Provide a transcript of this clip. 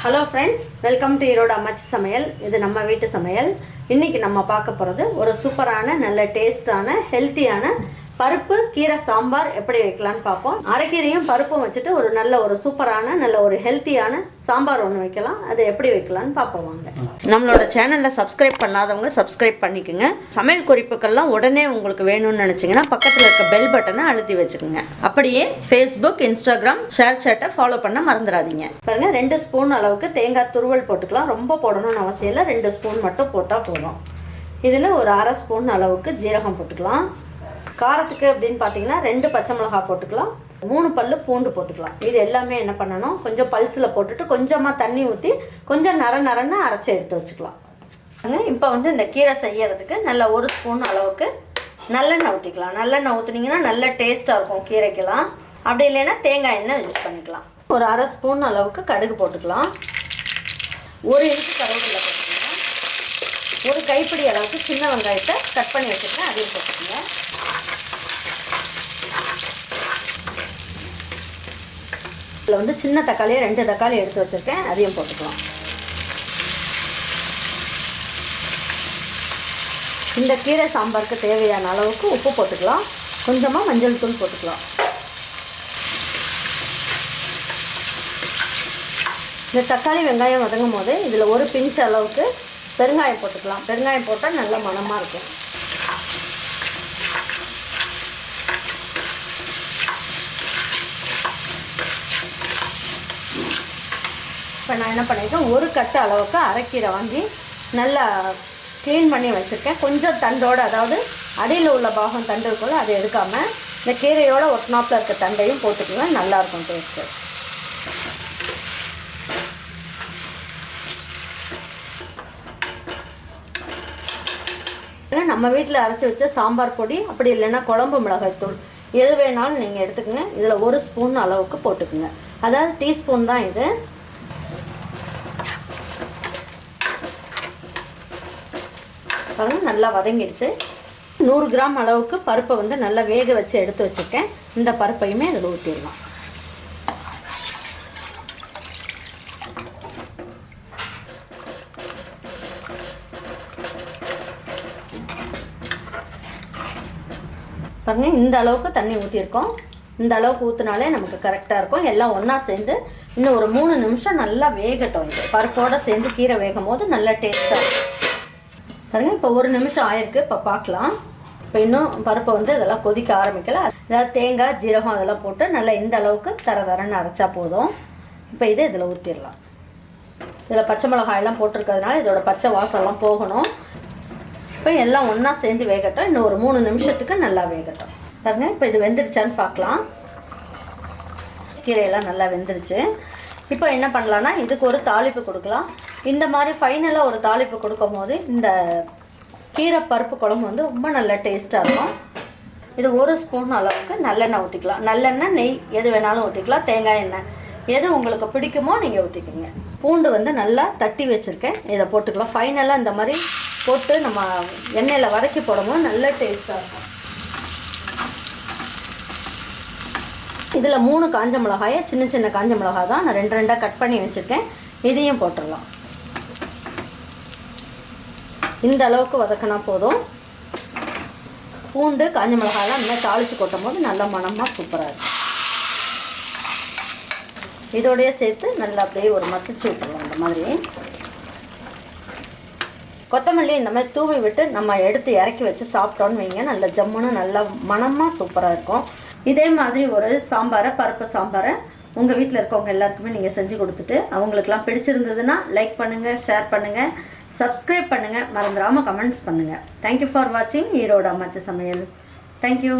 Hello friends, welcome to Erode அம்மாச்சி சமையல். இது நம்ம வீட்டு சமையல். இன்றைக்கி நம்ம பார்க்க போகிறது ஒரு சூப்பரான நல்ல டேஸ்டான ஹெல்த்தியான பருப்பு கீரை சாம்பார் எப்படி வைக்கலான்னு பார்ப்போம். அரைக்கீரையும் பருப்பும் வச்சுட்டு ஒரு சூப்பரான நல்ல ஒரு ஹெல்த்தியான சாம்பார் ஒன்று வைக்கலாம். அதை எப்படி வைக்கலான்னு பார்ப்போம் வாங்க. நம்மளோட சேனலில் சப்ஸ்கிரைப் பண்ணாதவங்க சப்ஸ்கிரைப் பண்ணிக்கோங்க. சமையல் குறிப்புக்கள்லாம் உடனே உங்களுக்கு வேணும்னு நினச்சிங்கன்னா பக்கத்தில் இருக்க பெல் பட்டனை அழுத்தி வச்சுக்கோங்க. அப்படியே ஃபேஸ்புக், இன்ஸ்டாகிராம், ஷேர் சேட்டை ஃபாலோ பண்ண மறந்துடாதீங்க. பாருங்க, 2 ஸ்பூன் அளவுக்கு தேங்காய் துருவல் போட்டுக்கலாம். ரொம்ப போடணும்னு அவசியம் இல்லை, 2 ஸ்பூன் மட்டும் போட்டால் போதும். இதில் ஒரு அரை ஸ்பூன் அளவுக்கு ஜீரகம் போட்டுக்கலாம். காரத்துக்கு அப்படின்னு பார்த்தீங்கன்னா 2 பச்சை மிளகாய் போட்டுக்கலாம், 3 பல்லு பூண்டு போட்டுக்கலாம். இது எல்லாமே என்ன பண்ணணும், கொஞ்சம் பல்ஸில் போட்டுட்டு கொஞ்சமாக தண்ணி ஊற்றி கொஞ்சம் நரன்னு அரைச்சி எடுத்து வச்சுக்கலாம். இப்போ இந்த கீரை செய்யறதுக்கு நல்ல 1 ஸ்பூன் அளவுக்கு நல்லெண்ணெய் ஊற்றிக்கலாம். நல்லெண்ணெய் ஊற்றுனீங்கன்னா நல்ல டேஸ்ட்டாக இருக்கும் கீரைக்கெல்லாம். அப்படி இல்லைன்னா தேங்காய் எண்ணெய் யூஸ் பண்ணிக்கலாம். ஒரு அரை ஸ்பூன் அளவுக்கு கடுகு போட்டுக்கலாம். 1 இன்ச்சு கருவேப்பிலை போட்டுக்கலாம். 1 கைப்பிடி அளவுக்கு சின்ன வெங்காயத்தை கட் பண்ணி வச்சுருக்கேன், அதையும் போட்டுக்கோங்க. இதில் சின்ன தக்காளியை 2 தக்காளி எடுத்து வச்சுருக்கேன், அதையும் போட்டுக்கலாம். இந்த கீரை சாம்பாருக்கு தேவையான அளவுக்கு உப்பு போட்டுக்கலாம். கொஞ்சமாக மஞ்சள் தூள் போட்டுக்கலாம். இந்த தக்காளி வெங்காயம் வதங்கும் போது இதில் 1 பிஞ்ச் அளவுக்கு பெருங்காயம் போட்டுக்கலாம். பெருங்காயம் போட்டால் நல்ல மணமாக இருக்கும். இப்போ நான் என்ன பண்ணியிருக்கேன், 1 கட்டு அளவுக்கு அரைக்கீரை வாங்கி நல்லா க்ளீன் பண்ணி வச்சுருக்கேன். கொஞ்சம் தண்டோடு, அதாவது அடியில் உள்ள பாகம் தண்டு இருக்குள்ள அதை எடுக்காமல் இந்த கீரையோட ஒட்டினாப்பில் இருக்க தண்டையும் போட்டுக்கலாம். நல்லாயிருக்கும் டேஸ்ட்டு. நம்ம வீட்டில் அரைச்சி வச்ச சாம்பார் பொடி, அப்படி இல்லைன்னா குழம்பு மிளகாய் தூள், எது வேணாலும் நீங்கள் எடுத்துக்கோங்க. இதில் 1 ஸ்பூன் அளவுக்கு போட்டுக்குங்க, அதாவது டீஸ்பூன் தான் இது. நல்லா வதங்கிடுச்சு. 100 கிராம் அளவுக்கு பருப்பை நல்லா வேக வச்சு எடுத்து வச்சுருக்கேன். இந்த பருப்பையுமே இதில் ஊற்றிடலாம். பாருங்கள், இந்த அளவுக்கு தண்ணி ஊற்றிருக்கோம். இந்த அளவுக்கு ஊற்றினாலே நமக்கு கரெக்டாக இருக்கும். எல்லாம் ஒன்றா சேர்ந்து இன்னும் ஒரு 3 நிமிஷம் நல்லா வேகட்டும். இது பருப்போடு சேர்ந்து கீரை வேகும் போது நல்லா டேஸ்ட்டாக இருக்கும். பாருங்கள், இப்போ 1 நிமிஷம் ஆயிருக்கு. இப்போ பார்க்கலாம். இப்போ இன்னும் பருப்பை இதெல்லாம் கொதிக்க ஆரம்பிக்கல. அதாவது தேங்காய், ஜீரகம் அதெல்லாம் போட்டு நல்லா இந்த அளவுக்கு தரன்னு அரைச்சா போதும். இப்போ இதில் ஊற்றிடலாம். இதில் பச்சை மிளகாயெல்லாம் போட்டிருக்கிறதுனால இதோட பச்சை வாசம்லாம் போகணும். இப்போ எல்லாம் ஒன்றா சேர்ந்து வேகட்டும். இன்னும் ஒரு 3 நிமிஷத்துக்கு நல்லா வேகட்டும். பாருங்கள், இப்போ இது வெந்துருச்சான்னு பார்க்கலாம். கீரையெல்லாம் நல்லா வெந்துருச்சு. இப்போ என்ன பண்ணலான்னா, இதுக்கு ஒரு தாளிப்பு கொடுக்கலாம். இந்த மாதிரி ஃபைனலாக ஒரு தாளிப்பு கொடுக்கும் போது இந்த கீரை பருப்பு குழம்பு ரொம்ப நல்ல டேஸ்ட்டாக இருக்கும். இது 1 ஸ்பூன் அளவுக்கு நல்லெண்ணெய் ஊற்றிக்கலாம். நல்லெண்ணெய், நெய் எது வேணாலும் ஊற்றிக்கலாம். தேங்காய் எண்ணெய் எது உங்களுக்கு பிடிக்குமோ நீங்கள் ஊற்றிக்கோங்க. பூண்டு நல்லா தட்டி வச்சுருக்கேன், இதை போட்டுக்கலாம். ஃபைனலாக இந்த மாதிரி போட்டு நம்ம எண்ணெயில் வதக்கி போடும்போது நல்ல டேஸ்ட்டாக இருக்கும். இதில் 3 காஞ்ச மிளகாயை, சின்ன காஞ்ச மிளகாய் தான் நான் 2 கட் பண்ணி வச்சுருக்கேன், இதையும் போட்டுடலாம். இந்த அளவுக்கு வதக்கினா போதும். பூண்டு, காஞ்ச மிளகாயெல்லாம் இந்த மாதிரி தாளித்து கொட்டும் போது நல்ல மணமாக சூப்பராக இருக்கும். இதோடைய சேர்த்து நல்லா அப்படியே ஒரு மசிச்சு விட்டுருவோம். இந்த மாதிரி கொத்தமல்லி இந்த மாதிரி தூவி விட்டு நம்ம எடுத்து இறக்கி வச்சு சாப்பிட்டோன்னு வைங்க, நல்ல ஜம்முன்னு நல்ல மணமாக சூப்பராக இருக்கும். இதே மாதிரி ஒரு சாம்பாரை, பருப்பு சாம்பாரை உங்கள் வீட்டில் இருக்கவங்க எல்லாருக்குமே நீங்கள் செஞ்சு கொடுத்துட்டு அவங்களுக்கெல்லாம் பிடிச்சிருந்ததுன்னா லைக் பண்ணுங்கள், ஷேர் பண்ணுங்கள், சப்ஸ்கிரைப் பண்ணுங்கள், மறந்துடாமல் கமெண்ட்ஸ் பண்ணுங்கள். தேங்க்யூ ஃபார் வாட்சிங் ஈரோடு அம்மாச்சி சமையல். தேங்க்யூ.